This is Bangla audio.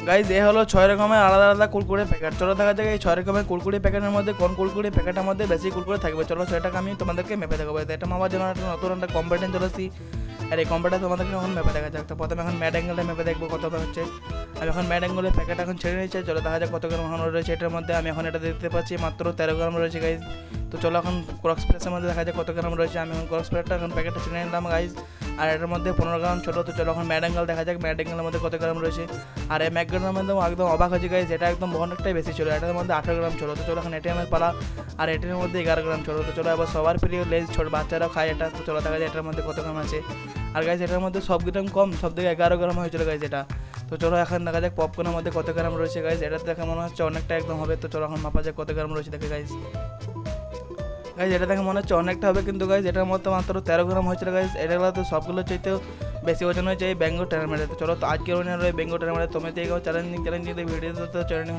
গাইজ এ হলো 6 রকমের আলাদা আলাদা কুরকুরে প্যাকেট। চলো দেখা যাক এই 6 রকমের কুরকুরে প্যাকেটের মধ্যে কোন কুরকুরে প্যাকেটের মধ্যে বেশি কুরকুরে থাকবে। চলো সেটাকে আমি তোমাদেরকে মেপে দেখাবো। এটা মামার জন্য একটা নতুন একটা কম্পিটিশন চলেছি, আর এই কম্পিউটার তোমাদেরকে এখন মেপে দেখা যাক। তো প্রথমে এখন ম্যাড অ্যাঙ্গেলে মেপে দেখবো কত হচ্ছে। আমি এখন ম্যাড অ্যাঙ্গেলের প্যাকেট এখন ছেড়ে নিয়েছি। চলো দেখা যাক কত গ্রাম এখন রয়েছে এটার মধ্যে। আমি এখন এটা দেখতে পাচ্ছি মাত্র 13 গ্রাম রয়েছে গাইজ। তো চলো এখন ক্রক্স প্রেসের মধ্যে দেখা যাক কত গ্রাম রয়েছে। আমি এখন ক্রক্স প্রেসটা এখন প্যাকেটটা ছেড়ে নিলাম গাইজ, আর এটার মধ্যে 15 গ্রাম ছোটো। তো চলো এখন ম্যাড অ্যাঙ্গেল দেখা যাক ম্যাড অ্যাঙ্গেলের মধ্যে কত গ্রাম রয়েছে। আর এই ম্যাড অ্যাঙ্গেলের মধ্যে একদম অবাক হয়েছে গাইজ, এটা একদম অনেকটাই বেশি ছিল, এটার মধ্যে 18 গ্রাম ছিল। তো চলো এখন এটিএমের পালা, আর এটিএমের মধ্যে 11 গ্রাম ছিল। তো চলো এবার সবার প্রিয় লেজ ছোট বাচ্চারাও খায় এটা। তো চলো দেখা যায় এটার মধ্যে কত গ্রাম আছে। আর গাইজ এটার মধ্যে সব গ্রাম কম, সব থেকে 11 গ্রাম হয়েছিল গাইজ এটা। তো চলো এখন দেখা যাক পপকর্নের মধ্যে কত গ্রাম রয়েছে গাইজ। এটা দেখে মনে হচ্ছে অনেকটা একদম হবে। তো চলো এখন মাপা যাক কত গ্রাম রয়েছে দেখে গাইজ। গাইজ এটা দেখে মনে হচ্ছে অনেকটা হবে, কিন্তু গাইজ এটার মধ্যে মাত্র 13 গ্রাম হয়েছিল গাইজ। এটাগুলো তো সবগুলো চাইতেও বেশি ওজন হয়েছে এই বেঙ্গল টেরামেটে। তো চলো তো আজকের বেঙ্গল টেরামেটে তুমি তো চ্যালেঞ্জিং ভিডিও তো চ্যালেঞ্জিং